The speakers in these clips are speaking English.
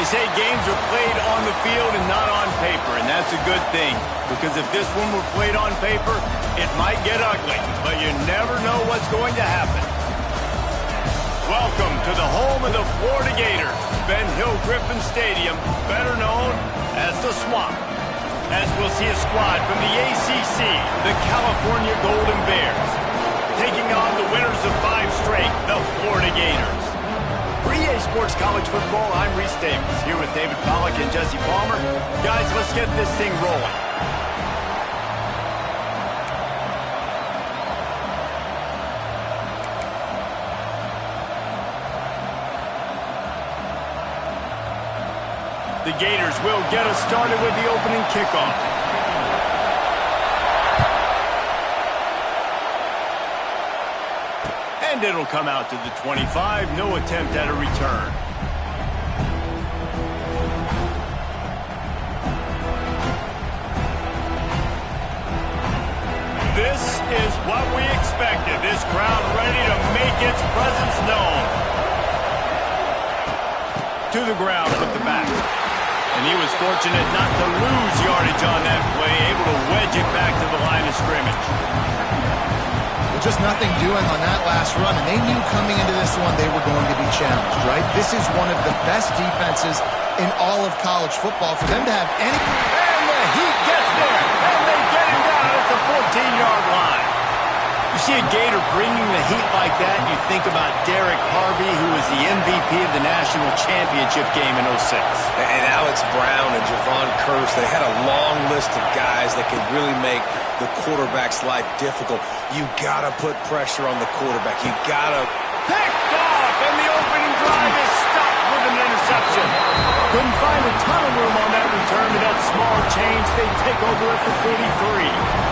They say games are played on the field and not on paper, and that's a good thing. Because if this one were played on paper, it might get ugly, but you never know what's going to happen. Welcome to the home of the Florida Gators, Ben Hill Griffin Stadium, better known as the Swamp. As we'll see a squad from the ACC, the California Golden Bears, taking on the winners of 5 straight, the Florida Gators. For EA Sports College Football, I'm Reese Davis, here with David Pollack and Jesse Palmer. Guys, let's get this thing rolling. The Gators will get us started with the opening kickoff. And it'll come out to the 25. No attempt at a return. This is what we expected. This crowd ready to make its presence known. To the ground with the back. And he was fortunate not to lose yardage on that play, able to wedge it back to the line of scrimmage. Well, just nothing doing on that last run, and they knew coming into this one they were going to be challenged, right? This is one of the best defenses in all of college football. For them to have any... And the Heat gets there, and they get him down at the 14-yard line. You see a Gator bringing the heat like that, and you think about Derek Harvey, who was the MVP of the national championship game in '06. And Alex Brown and Javon Curse, they had a long list of guys that could really make the quarterback's life difficult. You got to put pressure on the quarterback. You got to... Picked off, and the opening drive is stopped with an interception. Couldn't find a ton of room on that return to that small change. They take over at the 43.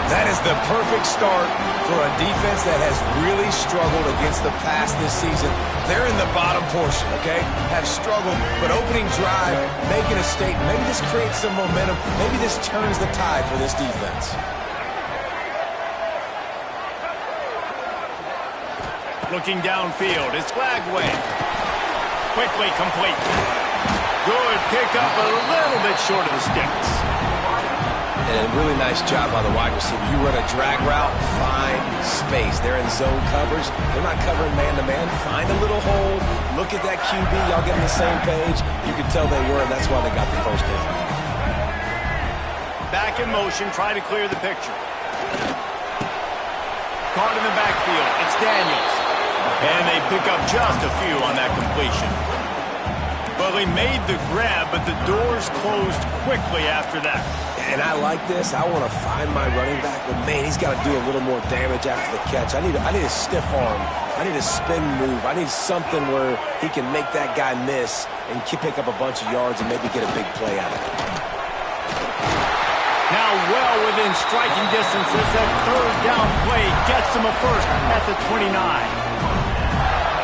That is the perfect start for a defense that has really struggled against the pass this season. They're in the bottom portion, okay? Have struggled, but opening drive, making a statement. Maybe this creates some momentum. Maybe this turns the tide for this defense. Looking downfield, it's Flagway. Quickly complete. Good pickup, a little bit short of the sticks. And a really nice job by the wide receiver. You run a drag route, find space. They're in zone coverage. They're not covering man-to-man. Find a little hole. Look at that QB. Y'all get on the same page. You can tell they were, and that's why they got the first down. Back in motion, try to clear the picture. Caught in the backfield. It's Daniels. And they pick up just a few on that completion. Well, they made the grab, but the doors closed quickly after that. And I like this. I want to find my running back, but man, he's got to do a little more damage after the catch. I need a stiff arm. I need a spin move. I need something where he can make that guy miss and pick up a bunch of yards and maybe get a big play out of it. Now well within striking distance as that third down play gets him a first at the 29.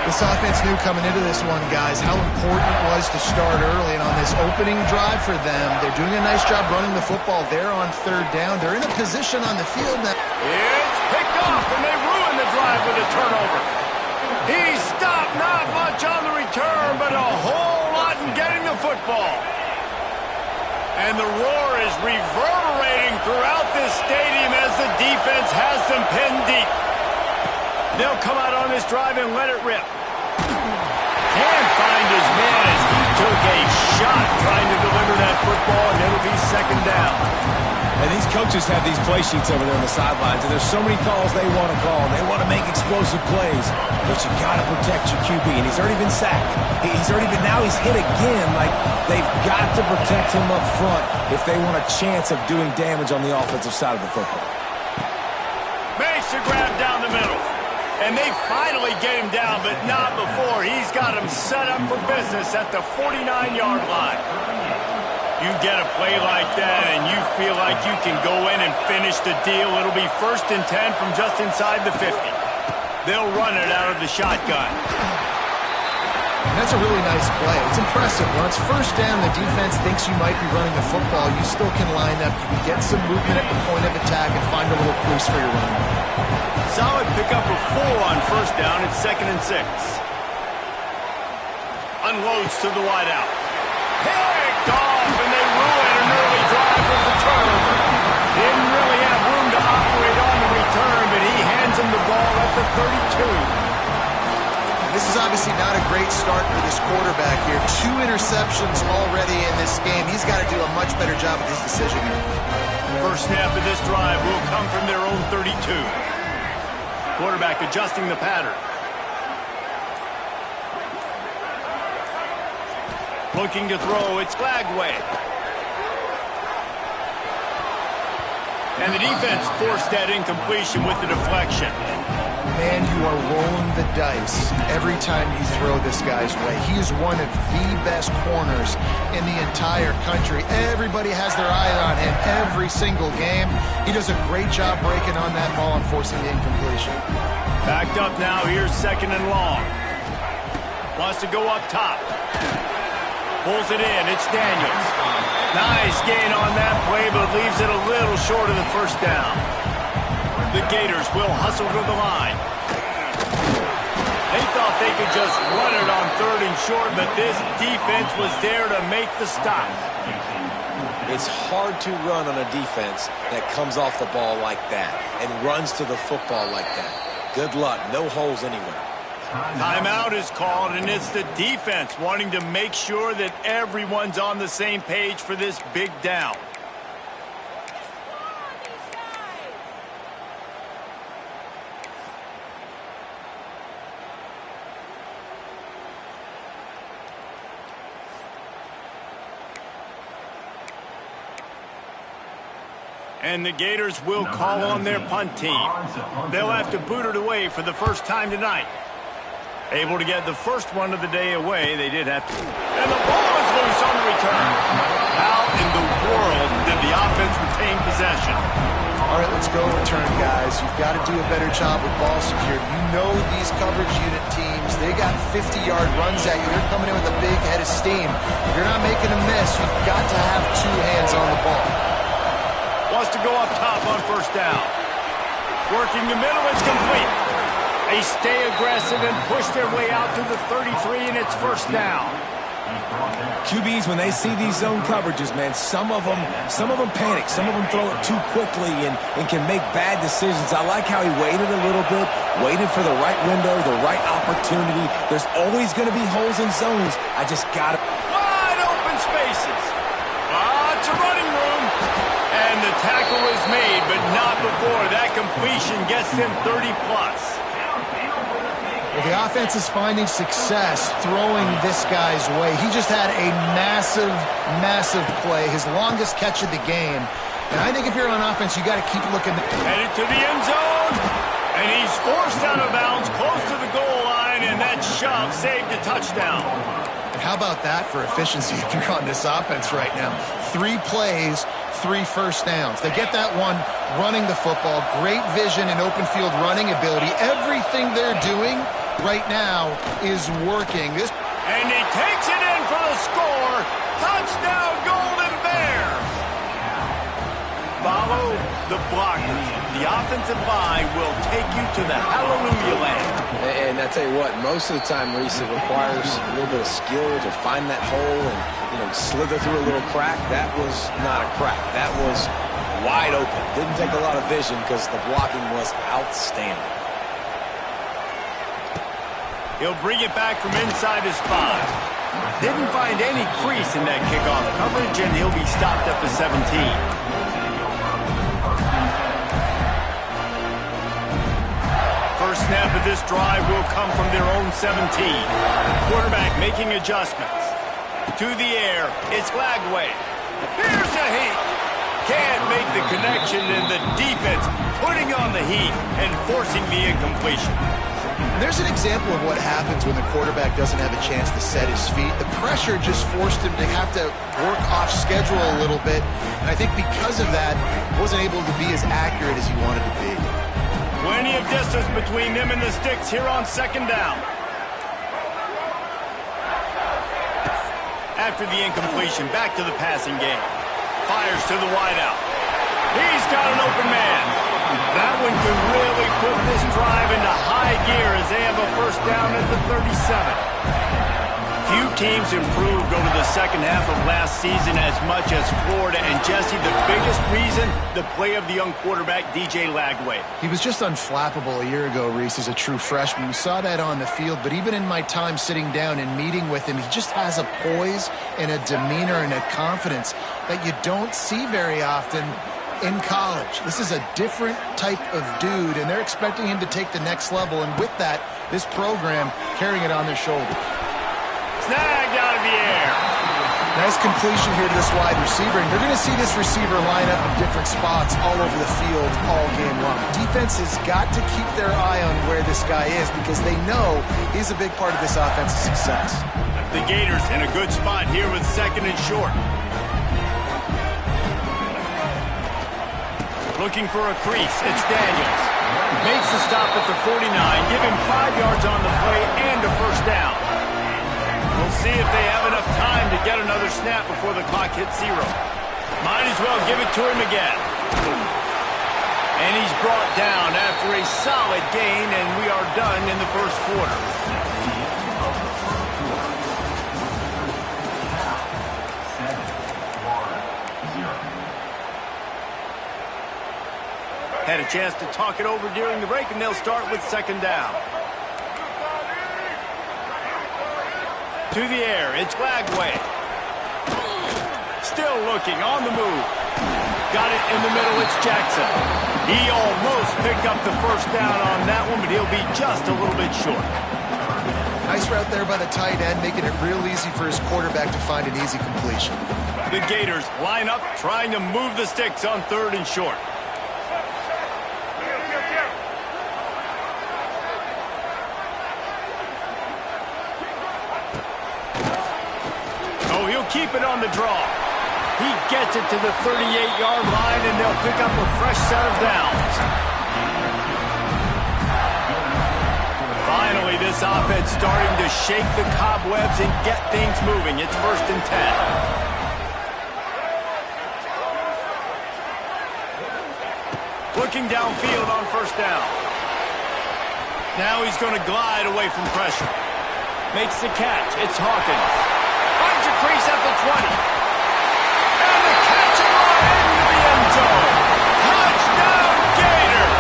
This offense knew coming into this one, guys, how important it was to start early. And on this opening drive for them, they're doing a nice job running the football there on third down. They're in a position on the field now. It's picked off, and they ruin the drive with a turnover. He stopped, not much on the return, but a whole lot in getting the football. And the roar is reverberating throughout this stadium as the defense has them pinned deep. They'll come out on this drive and let it rip. Can't find his man as he took a shot trying to deliver that football, and it'll be second down. And these coaches have these play sheets over there on the sidelines, and there's so many calls they want to call. They want to make explosive plays, but you got to protect your QB, and he's already been sacked. Now he's hit again. Like, they've got to protect him up front if they want a chance of doing damage on the offensive side of the football. Makes a grab down the middle. And they finally get him down, but not before. He's got him set up for business at the 49-yard line. You get a play like that, and you feel like you can go in and finish the deal. It'll be 1st and 10 from just inside the 50. They'll run it out of the shotgun. And that's a really nice play. It's impressive. When it's first down, the defense thinks you might be running the football. You still can line up. You can get some movement at the point of attack and find a little crease for your running back. Solid pickup of 4 on first down. It's 2nd and 6. Unloads to the wideout. Picked off, and they ruin an early drive with the turnover. Didn't really have room to operate on the return, but he hands him the ball at the 32. This is obviously not a great start for this quarterback here. 2 interceptions already in this game. He's got to do a much better job with his decision here. First snap of this drive will come from their own 32. Quarterback adjusting the pattern. Looking to throw, it's Glagway. And the defense forced that incompletion with the deflection. Man, you are rolling the dice every time you throw this guy's way. He is one of the best corners in the entire country. Everybody has their eye on him every single game. He does a great job breaking on that ball and forcing the incompletion. Backed up now, here's 2nd and long. Wants to go up top. Pulls it in, it's Daniels. Nice gain on that play, but leaves it a little short of the first down. The Gators will hustle to the line. They thought they could just run it on 3rd and short, but this defense was there to make the stop. It's hard to run on a defense that comes off the ball like that and runs to the football like that. Good luck. No holes anywhere. Timeout is called, and it's the defense wanting to make sure that everyone's on the same page for this big down. And the Gators will call on their punt team. They'll have to boot it away for the first time tonight. Able to get the first one of the day away, they did have to. And the ball is loose on the return. How in the world did the offense retain possession? All right, let's go return, guys. You've got to do a better job with ball security. You know these coverage unit teams, they got 50-yard runs at you. They're coming in with a big head of steam. If you're not making a miss, you've got to have 2 hands on the ball. Wants to go up top on first down. Working the middle, it's complete. They stay aggressive and push their way out to the 33, and it's first down. QBs, when they see these zone coverages, man, some of them panic. Some of them throw it too quickly and can make bad decisions. I like how he waited a little bit, waited for the right window, the right opportunity. There's always going to be holes in zones. I just got to... Wide open spaces. Lots of running room. And the tackle is made, but not before that completion gets them 30-plus. Well, the offense is finding success throwing this guy's way. He just had a massive, massive play, his longest catch of the game. And I think if you're on offense, you got to keep looking. Headed to the end zone, and he's forced out of bounds close to the goal line, and that shove saved a touchdown. And how about that for efficiency if you're on this offense right now? 3 plays, 3 first downs. They get that one running the football, great vision and open field running ability. Everything they're doing right now is working. And he takes it in for the score. Touchdown, Golden Bears. Follow the blockers. The offensive line will take you to the hallelujah land. And I tell you what, most of the time, Reese, it requires a little bit of skill to find that hole and, slither through a little crack. That was not a crack. That was wide open. Didn't take a lot of vision because the blocking was outstanding. He'll bring it back from inside his 5. Didn't find any crease in that kickoff coverage, and he'll be stopped at the 17. First snap of this drive will come from their own 17. Quarterback making adjustments. To the air, it's Glagway. Here's the heat. Can't make the connection, and the defense putting on the heat and forcing the incompletion. There's an example of what happens when the quarterback doesn't have a chance to set his feet. The pressure just forced him to have to work off schedule a little bit. And I think because of that, he wasn't able to be as accurate as he wanted to be. Plenty of distance between them and the sticks here on second down. After the incompletion, back to the passing game. Fires to the wideout. He's got an open man. That one could really put this drive into high gear as they have a first down at the 37. Few teams improved over the second half of last season as much as Florida. And Jesse, the biggest reason, the play of the young quarterback, DJ Lagway. He was just unflappable a year ago, Reese, as a true freshman. We saw that on the field, but even in my time sitting down and meeting with him, he just has a poise and a demeanor and a confidence that you don't see very often in college. This is a different type of dude, and they're expecting him to take the next level, and with that, this program carrying it on their shoulders. Snagged out of the air. Nice completion here to this wide receiver, and you're going to see this receiver line up in different spots all over the field all game long. Defense has got to keep their eye on where this guy is because they know he's a big part of this offense's success. The Gators in a good spot here with second and short. Looking for a crease, it's Daniels. Makes the stop at the 49, give him 5 yards on the play and a first down. We'll see if they have enough time to get another snap before the clock hits 0. Might as well give it to him again. And he's brought down after a solid gain, and we are done in the first quarter. Had a chance to talk it over during the break, and they'll start with second down. To the air, it's Lagway. Still looking, on the move. Got it in the middle, it's Jackson. He almost picked up the first down on that one, but he'll be just a little bit short. Nice route there by the tight end, making it real easy for his quarterback to find an easy completion. The Gators line up, trying to move the sticks on third and short. Keep it on the draw. He gets it to the 38-yard line, and they'll pick up a fresh set of downs. Finally, this offense starting to shake the cobwebs and get things moving. It's 1st and 10. Looking downfield on first down. Now he's going to glide away from pressure. Makes the catch. It's Hawkins. Finds a crease at the 20. And the catch right into the end zone. Touchdown, Gator!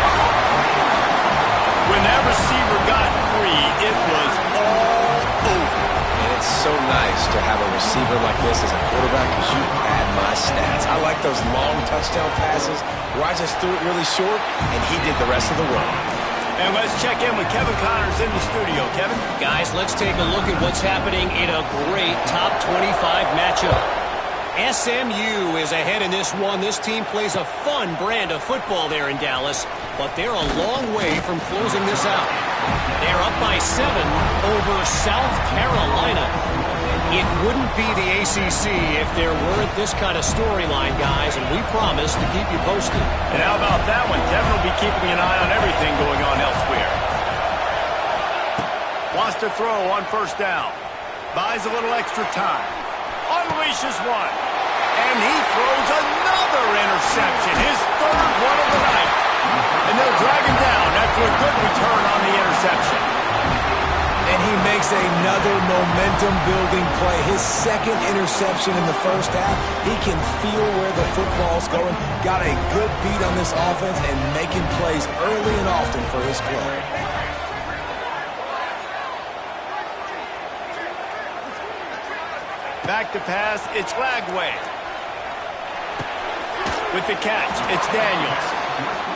When that receiver got free, it was all over. And it's so nice to have a receiver like this as a quarterback because you had my stats. I like those long touchdown passes where I just threw it really short and he did the rest of the work. And let's check in with Kevin Connors in the studio. Kevin? Guys, let's take a look at what's happening in a great top 25 matchup. SMU is ahead in this one. This team plays a fun brand of football there in Dallas, but they're a long way from closing this out. They're up by 7 over South Carolina. It wouldn't be the ACC if there weren't this kind of storyline, guys, and we promise to keep you posted. And how about that one? Kevin will be keeping an eye on everything going on elsewhere. Wants to throw on first down. Buys a little extra time. Unleashes one. And he throws another interception. His 3rd one of the night. And they'll drag him down after a good return on the interception. And he makes another momentum-building play. His 2nd interception in the first half. He can feel where the football's going. Got a good beat on this offense and making plays early and often for his club. Back to pass, it's Lagway. With the catch, it's Daniels.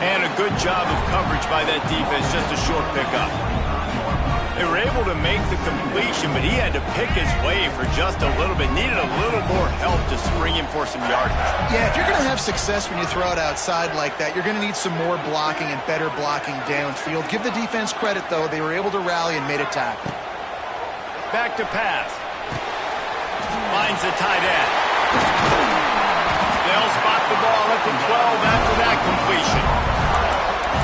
And a good job of coverage by that defense, just a short pickup. They were able to make the completion, but he had to pick his way for just a little bit. Needed a little more help to spring him for some yardage. Yeah, if you're going to have success when you throw it outside like that, you're going to need some more blocking and better blocking downfield. Give the defense credit, though. They were able to rally and made a tackle. Back to pass. Finds the tight end. They'll spot the ball at the 12 after that completion.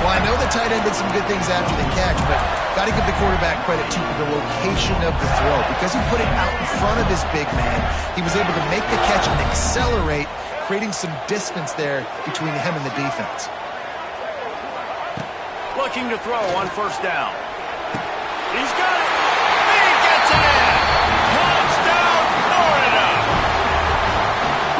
Well, I know the tight end did some good things after the catch, but got to give the quarterback credit, too, for the location of the throw. Because he put it out in front of his big man, he was able to make the catch and accelerate, creating some distance there between him and the defense. Looking to throw on first down. He's got it. He gets it in.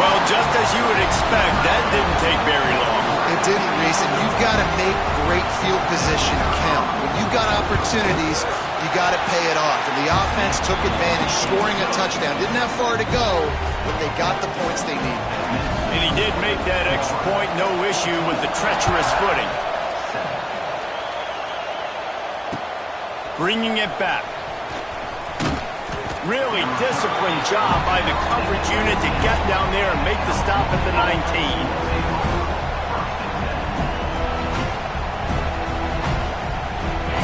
Well, just as you would expect, that didn't take very long. It didn't, Reese, and you've got to make great field position count. When you've got opportunities, you got to pay it off. And the offense took advantage, scoring a touchdown. Didn't have far to go, but they got the points they needed. And he did make that extra point, no issue with the treacherous footing. Bringing it back. Really disciplined job by the coverage unit to get down there and make the stop at the 19.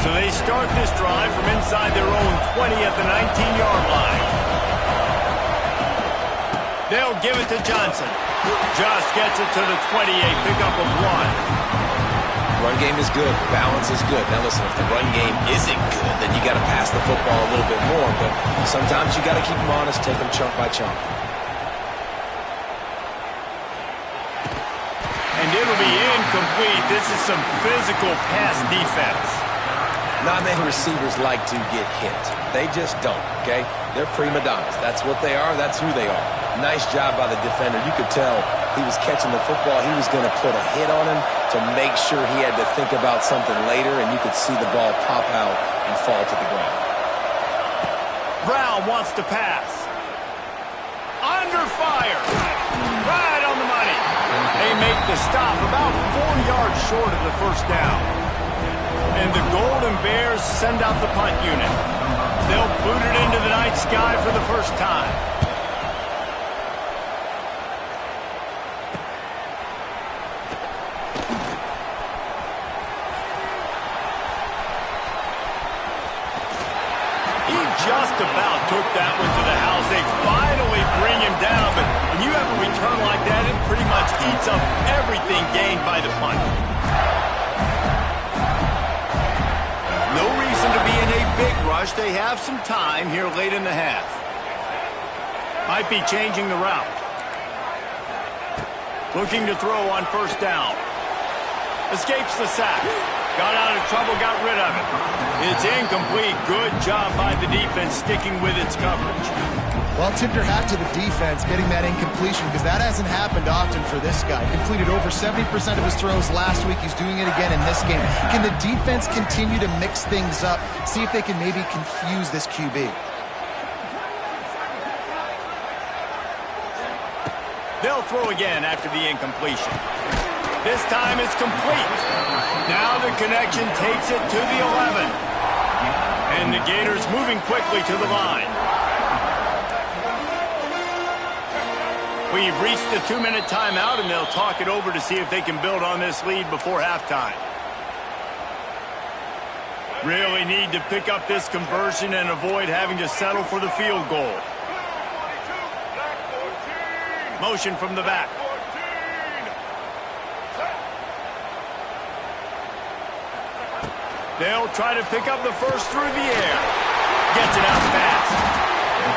So they start this drive from inside their own 20 at the 19-yard line. They'll give it to Johnson. Just gets it to the 28, pickup of 1. Run game is good. Balance is good. Now listen, if the run game isn't good, then you got to pass the football a little bit more. But sometimes you got to keep them honest, take them chunk by chunk. And it'll be incomplete. This is some physical pass defense. Not many receivers like to get hit. They just don't, okay? They're prima donnas. That's what they are. That's who they are. Nice job by the defender. You could tell he was catching the football. He was going to put a hit on him to make sure he had to think about something later, and you could see the ball pop out and fall to the ground. Brown wants to pass. Under fire. Right on the money. They make the stop about 4 yards short of the first down. And the Golden Bears send out the punt unit. They'll boot it into the night sky for the first time. He just about took that one to the house. They finally bring him down, but when you have a return like that, it pretty much eats up everything gained by the punt. No reason to be in a big rush. They have some time here late in the half. Might be changing the route. Looking to throw on first down. Escapes the sack. Got out of trouble, got rid of it. It's incomplete. Good job by the defense sticking with its coverage. Well, tip your hat to the defense getting that incompletion, because that hasn't happened often for this guy. Completed over 70% of his throws last week. He's doing it again in this game. Can the defense continue to mix things up? See if they can maybe confuse this QB. They'll throw again after the incompletion. This time it's complete. Now the connection takes it to the 11. And the Gators moving quickly to the line. We've reached the 2-minute timeout, and they'll talk it over to see if they can build on this lead before halftime. Really need to pick up this conversion and avoid having to settle for the field goal. Motion from the back. They'll try to pick up the first through the air. Gets it out fast.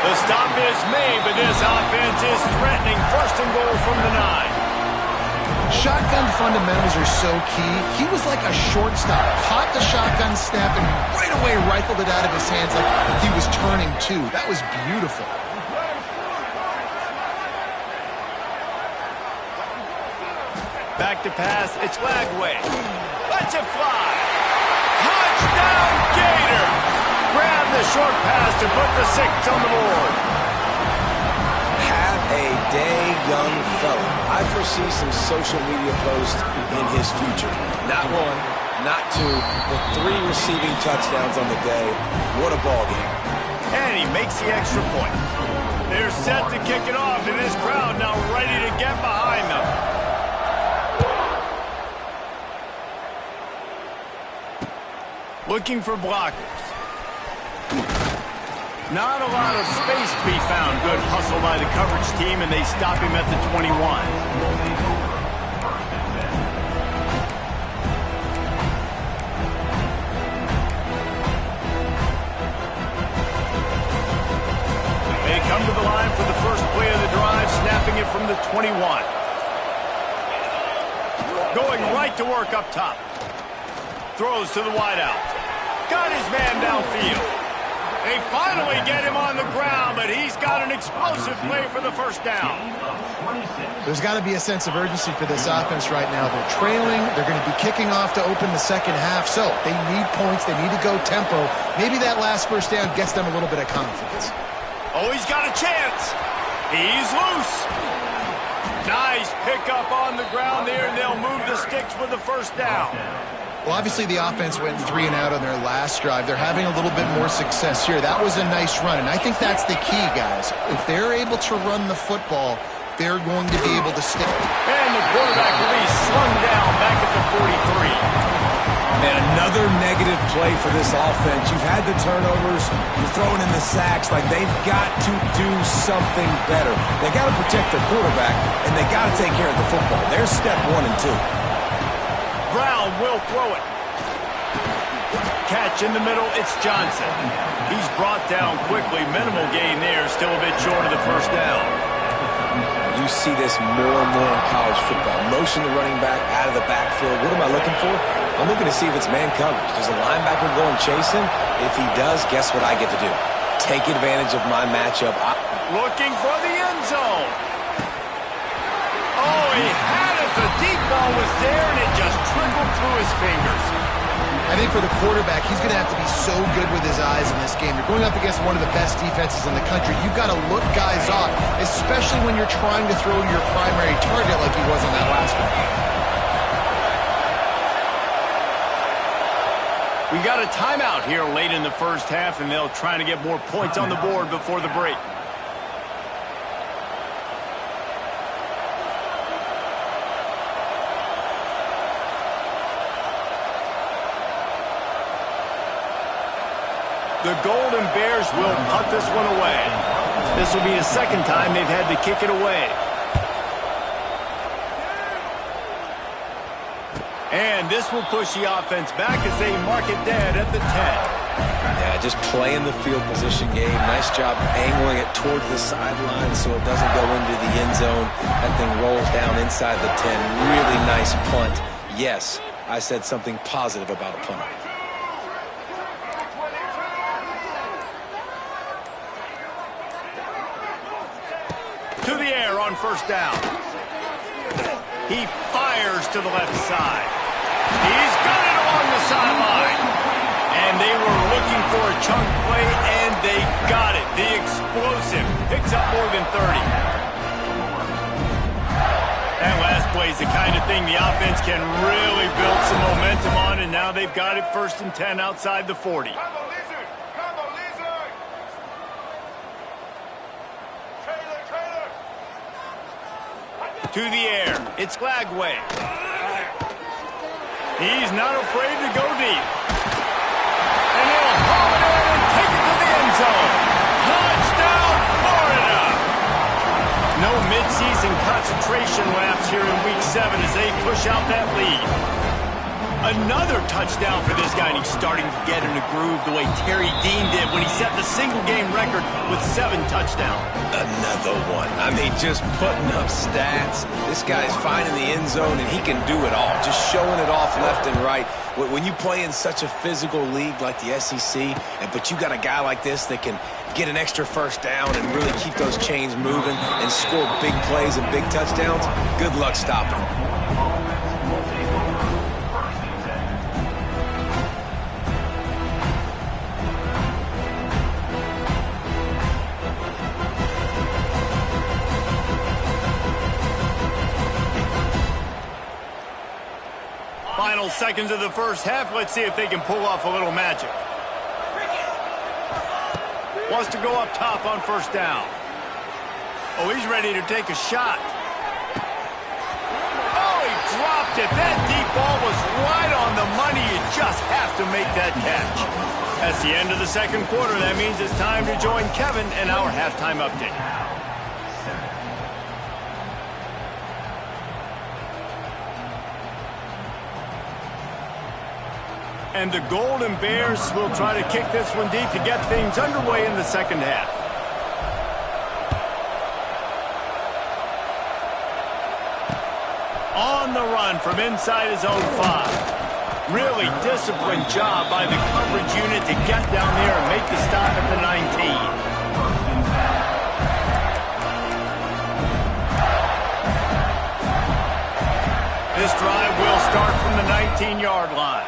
The stop is made, but this offense is threatening. First and goal from the 9. Shotgun fundamentals are so key. He was like a shortstop. Caught the shotgun snap and right away rifled it out of his hands like he was turning two. That was beautiful. Back to pass. It's Lagway. Lets it fly. Touchdown, Gator! Grab the short pass to put the 6 on the board. Have a day, young fella. I foresee some social media posts in his future. Not 1, not 2, but 3 receiving touchdowns on the day. What a ball game. And he makes the extra point. They're set to kick it off, and this crowd now ready to get behind them. Looking for blockers. Not a lot of space to be found. Good hustle by the coverage team, and they stop him at the 21. They come to the line for the first play of the drive, snapping it from the 21. Going right to work up top. Throws to the wideout. Got his man downfield. They finally get him on the ground, but he's got an explosive play for the first down. There's got to be a sense of urgency for this offense right now. They're trailing. They're going to be kicking off to open the second half. So they need points. They need to go tempo. Maybe that last first down gets them a little bit of confidence. Oh, he's got a chance. He's loose. Nice pickup on the ground there, and they'll move the sticks with the first down. Well, obviously the offense went 3 and out on their last drive. They're having a little bit more success here. That was a nice run, and I think that's the key, guys. If they're able to run the football, they're going to be able to stick. And the quarterback will be slung down back at the 43. And another negative play for this offense. You've had the turnovers. You're throwing in the sacks. Like, they've got to do something better. They got to protect their quarterback, and they got to take care of the football. There's step 1 and 2. Brown will throw it. Catch in the middle, it's Johnson. He's brought down quickly. Minimal gain there, still a bit short of the first down. You see this more and more in college football. Motion the running back out of the backfield. What am I looking for? I'm looking to see if it's man coverage. Does the linebacker go and chase him? If he does, guess what I get to do? Take advantage of my matchup. Looking for the end zone. Oh, he had it. The deep ball was there, and it just trickled through his fingers. I think for the quarterback, he's going to have to be so good with his eyes in this game. You're going up against one of the best defenses in the country. You've got to look guys off, especially when you're trying to throw your primary target like he was on that last one. We got a timeout here late in the first half, and they'll try to get more points on the board before the break. The Golden Bears will punt this one away. This will be the second time they've had to kick it away. And this will push the offense back as they mark it dead at the 10. Yeah, just playing the field position game. Nice job angling it towards the sideline so it doesn't go into the end zone. That thing rolls down inside the 10. Really nice punt. Yes, I said something positive about a punter. To the air on first down. He fires to the left side. He's got it along the sideline. And they were looking for a chunk play, and they got it. The explosive picks up more than 30. That last play is the kind of thing the offense can really build some momentum on, and now they've got it 1st and 10 outside the 40. To the air, it's Lagway. He's not afraid to go deep. And he'll haul it in and take it to the end zone. Touchdown, Florida! No midseason concentration laps here in Week 7 as they push out that lead. Another touchdown for this guy, and he's starting to get in a groove the way Terry Dean did when he set the single-game record with 7 touchdowns. Another one. I mean, just putting up stats. This guy's finding the end zone, and he can do it all. Just showing it off left and right. When you play in such a physical league like the SEC, but you got a guy like this that can get an extra first down and really keep those chains moving and score big plays and big touchdowns, good luck stopping him. Final seconds of the first half. Let's see if they can pull off a little magic. Wants to go up top on first down. Oh, he's ready to take a shot. Oh, he dropped it. That deep ball was right on the money. You just have to make that catch. That's the end of the second quarter. That means it's time to join Kevin and our halftime update. And the Golden Bears will try to kick this one deep to get things underway in the second half. On the run from inside his own 5. Really disciplined job by the coverage unit to get down there and make the stop at the 15-yard line.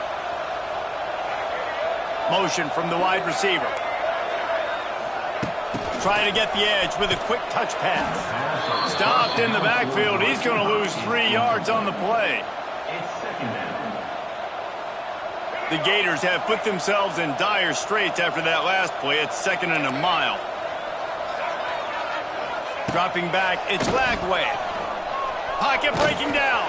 Motion from the wide receiver. Trying to get the edge with a quick touch pass. Stopped in the backfield. He's going to lose 3 yards on the play. The Gators have put themselves in dire straits after that last play. It's 2nd and a mile. Dropping back, it's Lagway. Pocket breaking down.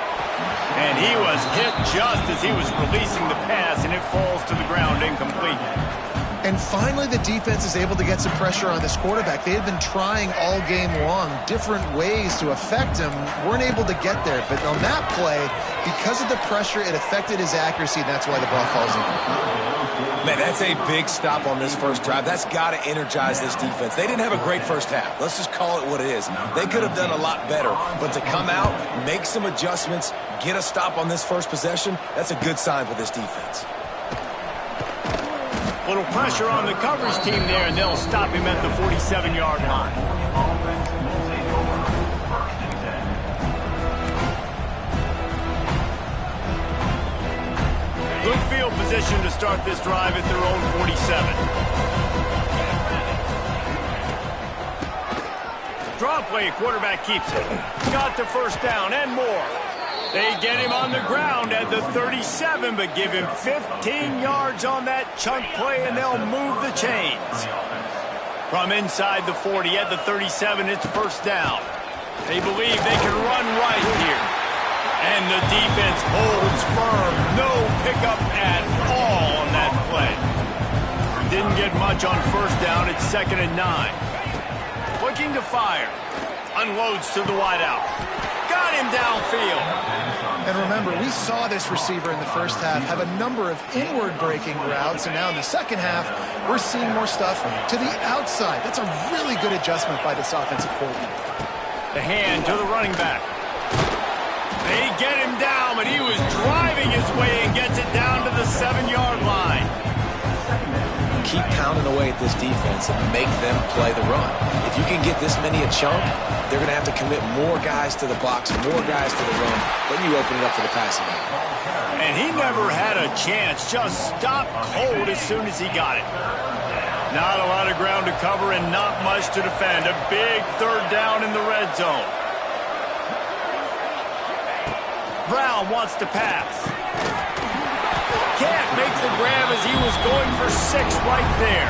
And he was hit just as he was releasing the pass, and it falls to the ground incomplete. And finally, the defense is able to get some pressure on this quarterback. They had been trying all game long different ways to affect him. Weren't able to get there. But on that play, because of the pressure, it affected his accuracy, and that's why the ball falls in. Man, that's a big stop on this first drive. That's got to energize this defense. They didn't have a great first half. Let's just call it what it is. They could have done a lot better. But to come out, make some adjustments, get a stop on this first possession, that's a good sign for this defense. Little pressure on the coverage team there, and they'll stop him at the 47-yard line. Good field position to start this drive at their own 47. Draw play, quarterback keeps it. Got the first down and more. They get him on the ground at the 37, but give him 15 yards on that chunk play, and they'll move the chains. From inside the 40 at the 37, it's first down. They believe they can run right here. And the defense holds firm. No pickup at all on that play. Didn't get much on first down. It's 2nd and 9. Looking to fire. Unloads to the wideout. Got him downfield. And remember, we saw this receiver in the first half have a number of inward breaking routes, and now in the second half, we're seeing more stuff to the outside. That's a really good adjustment by this offensive coordinator. The hand to the running back. They get him down, but he was driving his way and gets it down to the 7-yard line. Keep pounding away at this defense and make them play the run. If you can get this many a chunk, they're going to have to commit more guys to the box, more guys to the run. Then you open it up for the passing game. And he never had a chance. Just stopped cold as soon as he got it. Not a lot of ground to cover and not much to defend. A big 3rd down in the red zone. Brown wants to pass. Can't make the grab as he was going for 6 right there.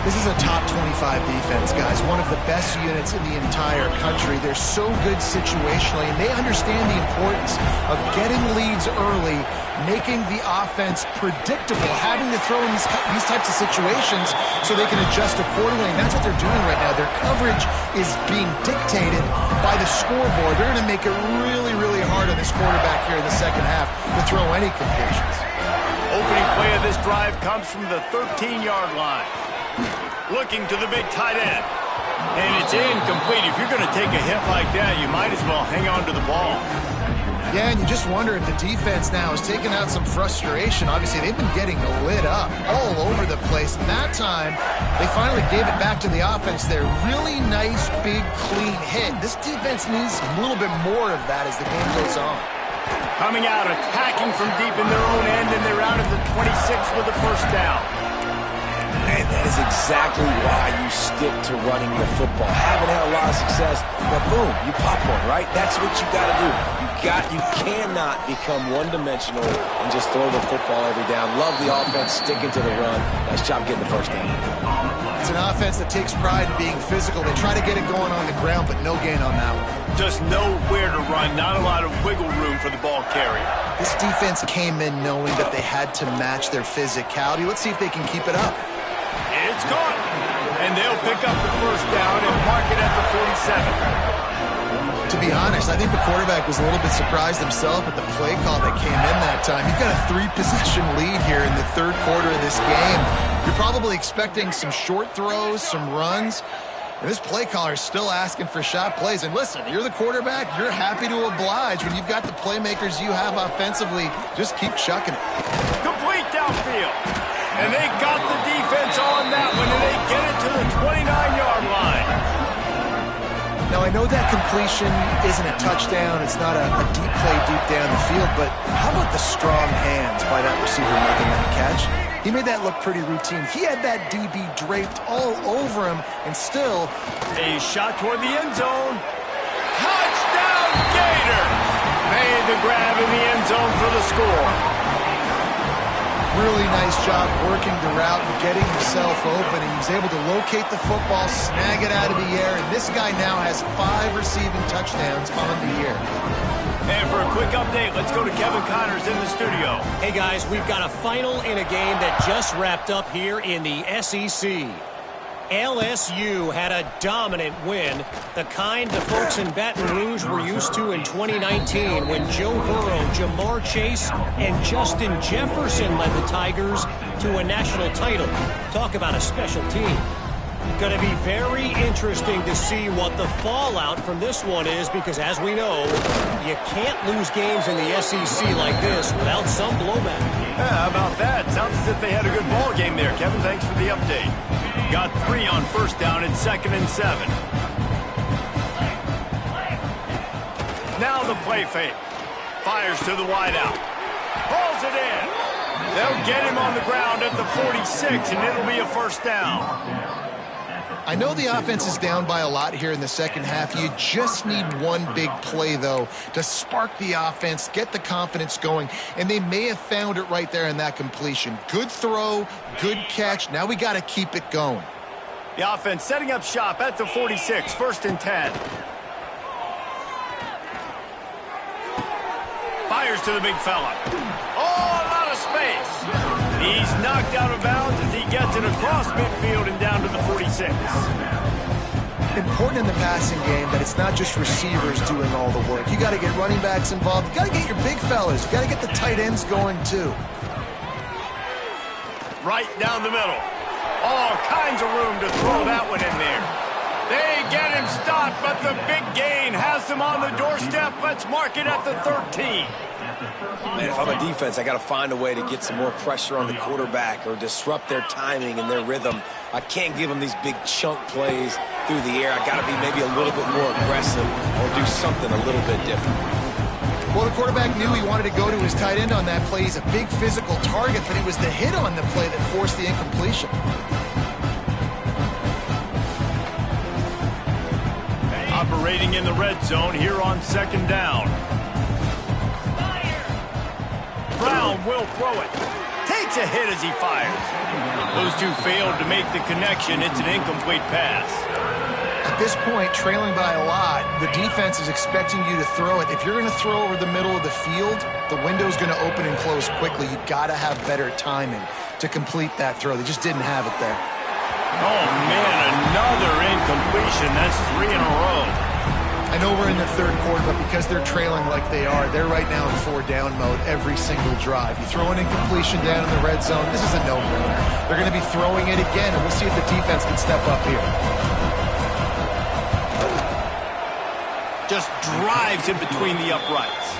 This is a top 25 defense, guys. One of the best units in the entire country. They're so good situationally, and they understand the importance of getting leads early, making the offense predictable, having to throw in these types of situations so they can adjust accordingly. And that's what they're doing right now. Their coverage is being dictated by the scoreboard. They're going to make it really, really hard on this quarterback here in the second half to throw any completions. Opening play of this drive comes from the 13-yard line. Looking to the big tight end. And it's incomplete. If you're going to take a hit like that, you might as well hang on to the ball. Yeah, and you just wonder if the defense now is taking out some frustration. Obviously, they've been getting lit up all over the place. And that time, they finally gave it back to the offense there. Really nice, big, clean hit. This defense needs a little bit more of that as the game goes on. Coming out, attacking from deep in their own end, and they're out at the 26 with the first down. And that is exactly why you stick to running the football. Haven't had a lot of success, but boom, you pop one, right? That's what you got to do. You cannot become one-dimensional and just throw the football every down. Love the offense, sticking to the run. Nice job getting the first down. It's an offense that takes pride in being physical. They try to get it going on the ground, but no gain on that one. Just nowhere to run, not a lot of wiggle room for the ball carrier. This defense came in knowing that they had to match their physicality. Let's see if they can keep it up. It's caught, and they'll pick up the first down and mark it at the 47. To be honest, I think the quarterback was a little bit surprised himself at the play call that came in that time. You've got a 3-possession lead here in the third quarter of this game. You're probably expecting some short throws, some runs. And this play caller is still asking for shot plays. And listen, you're the quarterback. You're happy to oblige. When you've got the playmakers you have offensively, just keep chucking it. Complete downfield. And they got the defense on that one, and they get it to the 29-yard line. Now, I I know that completion isn't a touchdown. It's not a deep play deep down the field, but how about the strong hands by that receiver making that catch? He made that look pretty routine. He had that DB draped all over him, and still... A shot toward the end zone. Touchdown, Gator! Made the grab in the end zone for the score. Really nice job working the route and getting himself open. He was able to locate the football, snag it out of the air, and this guy now has 5 receiving touchdowns on the year. And for a quick update, let's go to Kevin Connors in the studio. Hey, guys, we've got a final in a game that just wrapped up here in the SEC. LSU had a dominant win, the kind the folks in Baton Rouge were used to in 2019 when Joe Burrow, Jamar Chase, and Justin Jefferson led the Tigers to a national title. Talk about a special team. Going to be very interesting to see what the fallout from this one is because, as we know, you can't lose games in the SEC like this without some blowback. Yeah, how about that? Sounds as if they had a good ball game there. Kevin, thanks for the update. Got 3 on first down and 2nd and 7. Now the play fake. Fires to the wideout. Pulls it in. They'll get him on the ground at the 46, and it'll be a first down. I know the offense is down by a lot here in the second half. You just need one big play, though, to spark the offense, get the confidence going, and they may have found it right there in that completion. Good throw, good catch. Now we got to keep it going. The offense setting up shop at the 46, 1st and 10. Fires to the big fella. Oh, a lot of space. He's knocked out of bounds as he gets it across midfield and down to the 46. Important in the passing game that it's not just receivers doing all the work. You got to get running backs involved. You got to get your big fellas. You got to get the tight ends going too. Right down the middle. All kinds of room to throw that one in there. They get him stopped, but the big gain has them on the doorstep. Let's mark it at the 13. Man, if I'm a defense, I got to find a way to get some more pressure on the quarterback or disrupt their timing and their rhythm. I can't give them these big chunk plays through the air. I got to be maybe a little bit more aggressive or do something a little bit different. Well, the quarterback knew he wanted to go to his tight end on that play. He's a big physical target, but it was the hit on the play that forced the incompletion. Operating in the red zone here on 2nd down. Brown will throw it. Takes a hit as he fires. Those two failed to make the connection. It's an incomplete pass. At this point, trailing by a lot, the defense is expecting you to throw it. If you're going to throw over the middle of the field, the window's going to open and close quickly. You got to have better timing to complete that throw. They just didn't have it there. Oh, man, another incompletion. That's 3 in a row. I know we're in the third quarter, but because they're trailing like they are, they're right now in 4-down mode every single drive. You throw an incompletion down in the red zone, this is a no-brainer. They're going to be throwing it again, and we'll see if the defense can step up here. Just drives in between the uprights.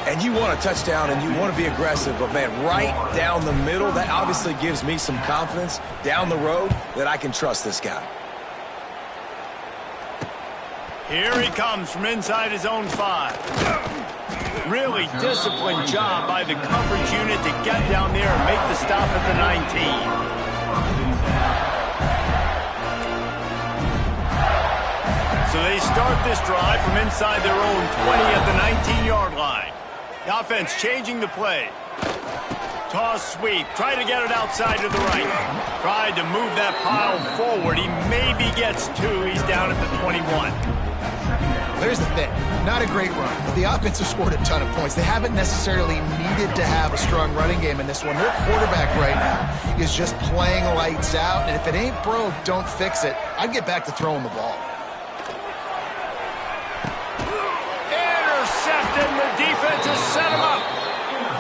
And you want a touchdown and you want to be aggressive, but, man, right down the middle, that obviously gives me some confidence down the road that I can trust this guy. Here he comes from inside his own 5. Really disciplined job by the coverage unit to get down there and make the stop at the 19. So they start this drive from inside their own 20 at the 19-yard line. The offense changing the play. Toss sweep. Try to get it outside to the right. Tried to move that pile forward. He maybe gets 2. He's down at the 21. There's the thing. Not a great run, but the offense has scored a ton of points. They haven't necessarily needed to have a strong running game in this one. Their quarterback right now is just playing lights out, and if it ain't broke, don't fix it. I'd get back to throwing the ball. Intercepted, and the defense has set him up.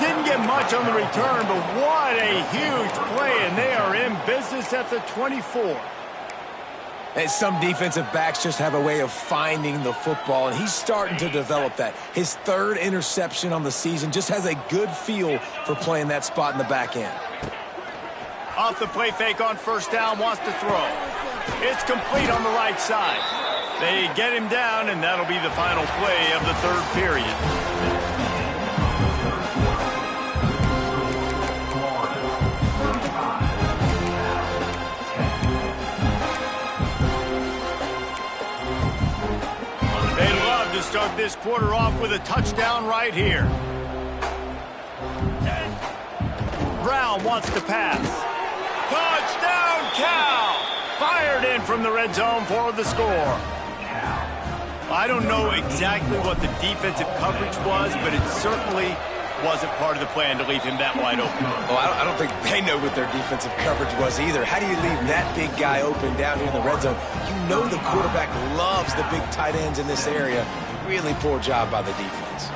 Didn't get much on the return, but what a huge play, and they are in business at the 24. And some defensive backs just have a way of finding the football, and he's starting to develop that. His 3rd interception on the season, just has a good feel for playing that spot in the back end. Off the play fake on 1st down, wants to throw. It's complete on the right side. They get him down, and that'll be the final play of the third period. They love to start this quarter off with a touchdown right here. Brown wants to pass. Touchdown, Cal! Fired in from the red zone for the score. I don't know exactly what the defensive coverage was, but it certainly wasn't part of the plan to leave him that wide open. Well, I don't think they know what their defensive coverage was either. How do you leave that big guy open down here in the red zone? You know the quarterback loves the big tight ends in this area. Really poor job by the defense.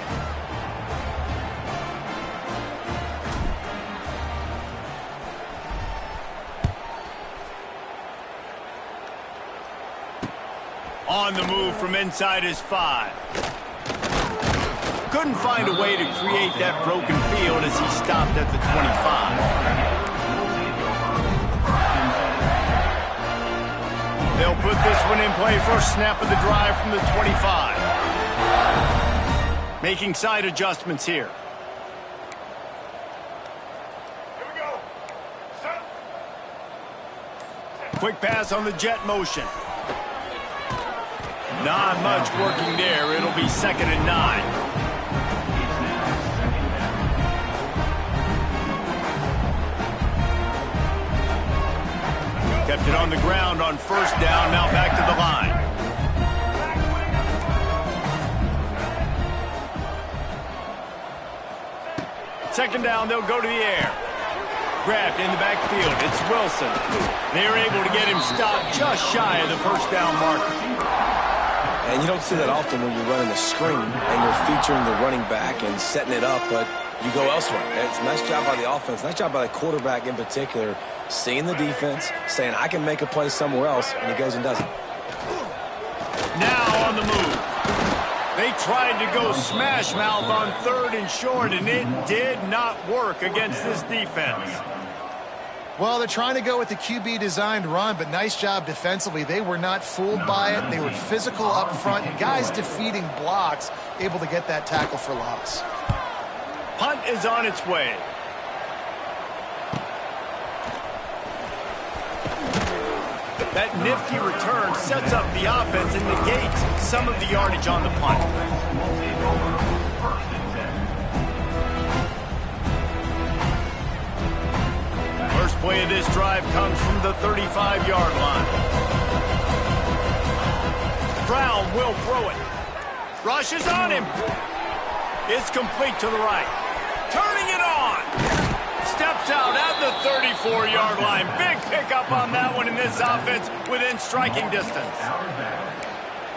On the move from inside his 5. Couldn't find a way to create that broken field as he stopped at the 25. They'll put this one in play first snap of the drive from the 25. Making side adjustments here. Here we go. Set. Quick pass on the jet motion. Not much working there. It'll be 2nd and 9. Kept it on the ground on first down. Now back to the line. Second down, they'll go to the air. Grabbed in the backfield. It's Wilson. They're able to get him stopped just shy of the first down marker. And you don't see that often when you're running a screen and you're featuring the running back and setting it up, but you go elsewhere. It's a nice job by the offense, nice job by the quarterback in particular, seeing the defense, saying, I can make a play somewhere else, and he goes and does it. Now on the move. They tried to go smash mouth on 3rd and short, and it did not work against this defense. Well, they're trying to go with the QB-designed run, but nice job defensively. They were not fooled by it. They were physical up front. Guys defeating blocks, able to get that tackle for loss. Punt is on its way. That nifty return sets up the offense and negates some of the yardage on the punt. First play of this drive comes from the 35-yard line. Brown will throw it. Rushes on him. It's complete to the right. Turning it on. Steps out at the 34-yard line. Big pickup on that one in this offense within striking distance.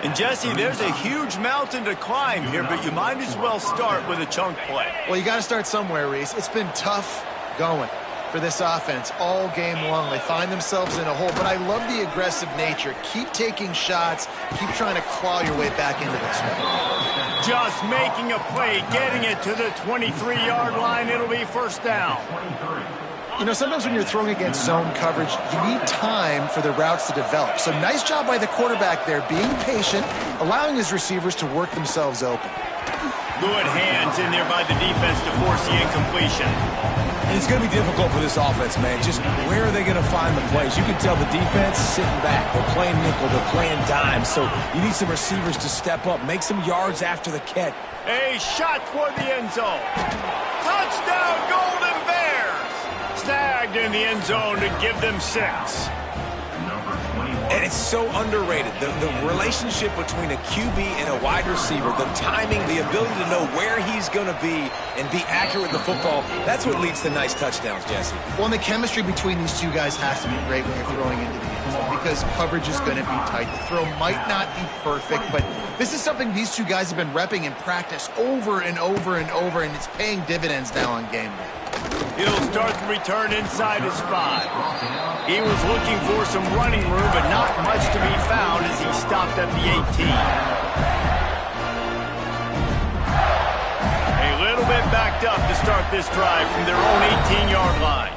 And, Jesse, there's a huge mountain to climb here, but you might as well start with a chunk play. Well, you got to start somewhere, Reese. It's been tough going for this offense all game long. They find themselves in a hole, but I love the aggressive nature. Keep taking shots. Keep trying to claw your way back into this one. Just making a play, getting it to the 23-yard line. It'll be first down. You know, sometimes when you're throwing against zone coverage, you need time for the routes to develop. So nice job by the quarterback there, being patient, allowing his receivers to work themselves open. Good hands in there by the defense to force the incompletion. And it's going to be difficult for this offense, man. Just where are they going to find the plays? You can tell the defense sitting back. They're playing nickel. They're playing dime. So you need some receivers to step up, make some yards after the catch. A shot toward the end zone. Touchdown, Golden Bears! Snagged in the end zone to give them 6. And it's so underrated. The relationship between a QB and a wide receiver, the timing, the ability to know where he's going to be and be accurate with the football, that's what leads to nice touchdowns, Jesse. Well, and the chemistry between these two guys has to be great when you're throwing into the end zone because coverage is going to be tight. The throw might not be perfect, but this is something these two guys have been repping in practice over and over and over, and it's paying dividends now on game day. He'll start the return inside his 5. He was looking for some running room, but not much to be found as he stopped at the 18. A little bit backed up to start this drive from their own 18-yard line.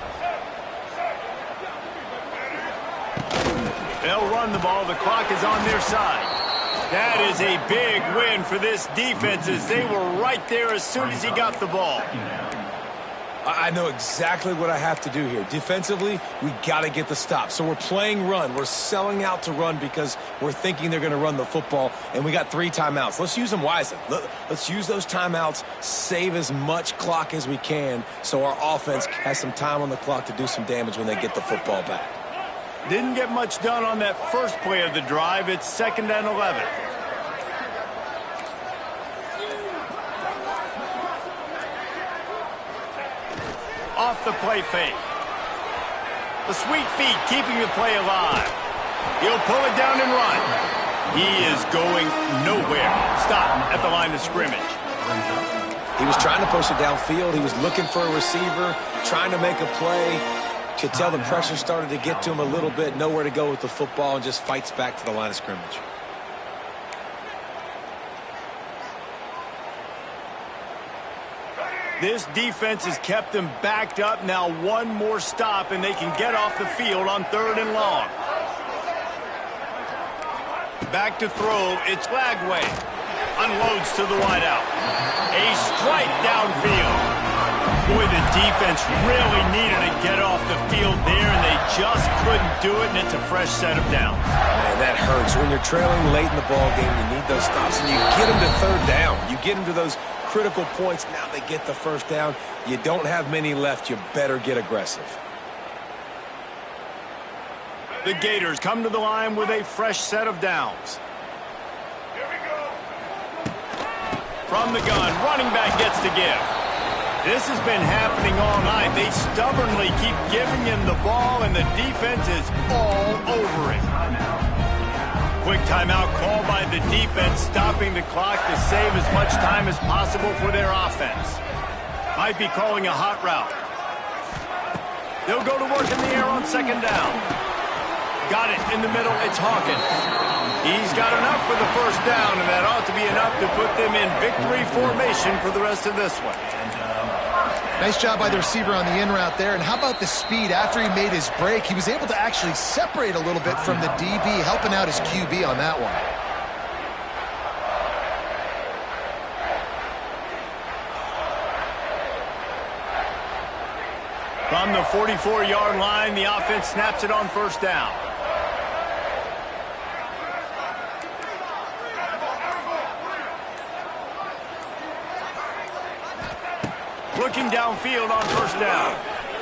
They'll run the ball. The clock is on their side. That is a big win for this defense as they were right there as soon as he got the ball. I know exactly what I have to do here. Defensively, we got to get the stop. So we're playing run. We're selling out to run because we're thinking they're going to run the football, and we got 3 timeouts. Let's use them wisely. Let's use those timeouts, save as much clock as we can so our offense has some time on the clock to do some damage when they get the football back. Didn't get much done on that first play of the drive. It's 2nd and 11. Off the play fake. The sweet feet keeping the play alive. He'll pull it down and run. He is going nowhere. Stop at the line of scrimmage. He was trying to push it downfield. He was looking for a receiver, trying to make a play. Could tell the pressure started to get to him a little bit. Nowhere to go with the football and just fights back to the line of scrimmage. This defense has them backed up. Now one more stop, and they can get off the field on 3rd and long. Back to throw. It's Lagway. Unloads to the wideout. A strike downfield. Boy, the defense really needed to get off the field there, and they just couldn't do it, and it's a fresh set of downs. Man, that hurts. When you're trailing late in the ball game, you need those stops, and you get them to 3rd down. You get them to those critical points. Now they get the 1st down. You don't have many left. You better get aggressive. The Gators come to the line with a fresh set of downs. Here we go. From the gun, running back gets to give. This has been happening all night. They stubbornly keep giving him the ball, and the defense is all over him. Quick timeout called by the defense, stopping the clock to save as much time as possible for their offense. Might be calling a hot route. They'll go to work in the air on 2nd down. Got it in the middle. It's Hawkins. He's got enough for the 1st down, and that ought to be enough to put them in victory formation for the rest of this one. Nice job by the receiver on the in route there. And how about the speed after he made his break? He was able to actually separate a little bit from the DB, helping out his QB on that one. From the 44-yard line, the offense snaps it on 1st down. Looking downfield on 1st down.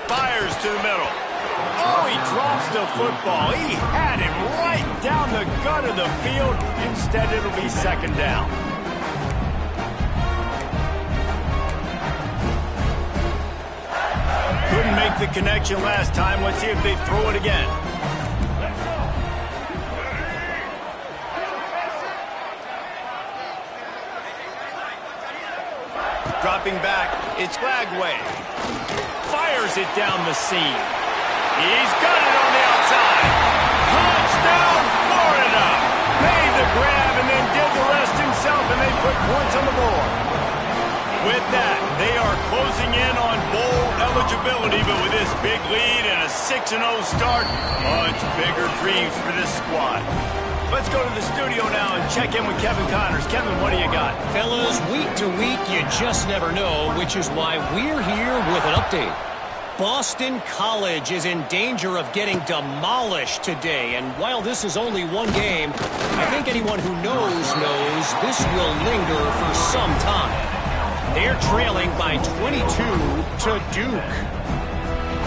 Fires to the middle. Oh, he drops the football. He had him right down the gut of the field. Instead, it'll be 2nd down. Couldn't make the connection last time. Let's see if they throw it again. Dropping back, it's Lagway. Fires it down the seam. He's got it on the outside. Touchdown, Florida! Made the grab and then did the rest himself, and they put points on the board. With that, they are closing in on bowl eligibility, but with this big lead and a 6-0 start, much bigger dreams for this squad. Let's go to the studio now and check in with Kevin Connors. Kevin, what do you got? Fellas, week to week, you just never know, which is why we're here with an update. Boston College is in danger of getting demolished today, and while this is only one game, I think anyone who knows this will linger for some time. They're trailing by 22 to Duke.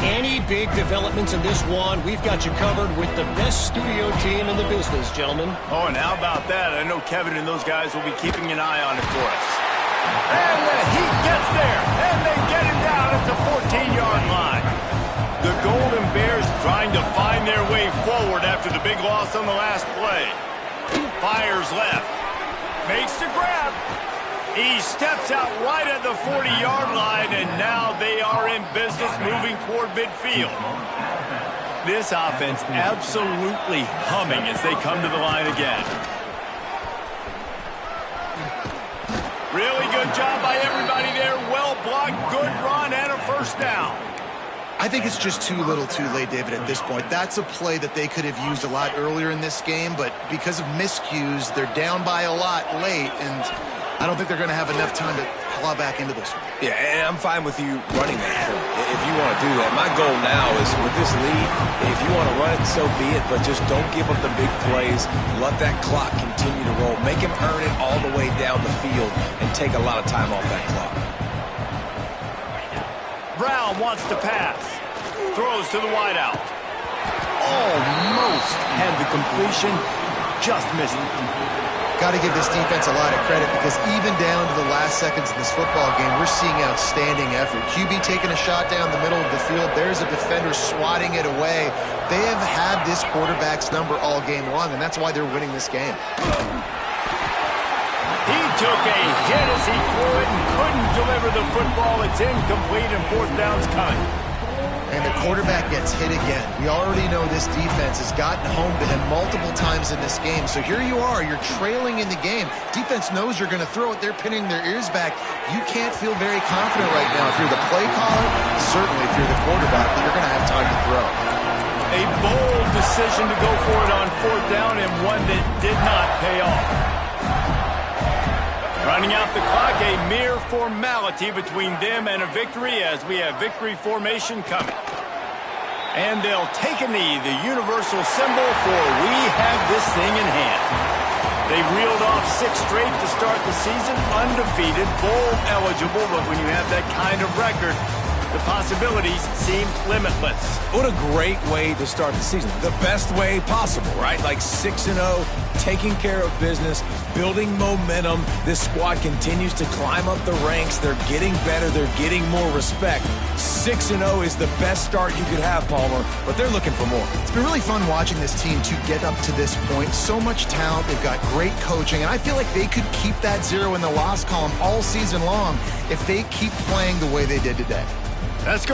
Any big developments in this one, we've got you covered with the best studio team in the business, gentlemen. Oh, and how about that? I know Kevin and those guys will be keeping an eye on it for us. And the Heat gets there, and they get him down at the 14-yard line. The Golden Bears trying to find their way forward after the big loss on the last play. Fires left. Makes the grab. He steps out right at the 40-yard line, and now they are in business moving toward midfield. This offense absolutely humming as they come to the line again. Really good job by everybody there. Well blocked, good run, and a 1st down. I think it's just too little too late, David, at this point. That's a play that they could have used a lot earlier in this game, but because of miscues, they're down by a lot late, and I don't think they're going to have enough time to claw back into this one. Yeah, and I'm fine with you running that point if you want to do that. My goal now is with this lead, if you want to run it, so be it, but just don't give up the big plays. Let that clock continue to roll. Make him earn it all the way down the field and take a lot of time off that clock. Brown wants to pass. Throws to the wideout. Almost had the completion. Just missed it. Got to give this defense a lot of credit because even down to the last seconds of this football game, we're seeing outstanding effort. QB taking a shot down the middle of the field. There's a defender swatting it away. They have had this quarterback's number all game long, and that's why they're winning this game. He took a hit as he threw it and couldn't deliver the football. It's incomplete and fourth down's coming. And the quarterback gets hit again. We already know this defense has gotten home to him multiple times in this game. So here you are, you're trailing in the game. Defense knows you're going to throw it. They're pinning their ears back. You can't feel very confident right now. If you're the play caller, certainly if you're the quarterback, that you're going to have time to throw. A bold decision to go for it on fourth down and one that did not pay off. Running out the clock, a mere formality between them and a victory as we have victory formation coming. And they'll take a knee, the universal symbol for we have this thing in hand. They reeled off 6 straight to start the season, undefeated, bowl eligible, but when you have that kind of record, the possibilities seem limitless. What a great way to start the season. The best way possible, right? Like 6-0, taking care of business, building momentum. This squad continues to climb up the ranks. They're getting better. They're getting more respect. 6-0 is the best start you could have, Palmer, but they're looking for more. It's been really fun watching this team to get up to this point. So much talent. They've got great coaching, and I feel like they could keep that 0 in the loss column all season long if they keep playing the way they did today. Let's go.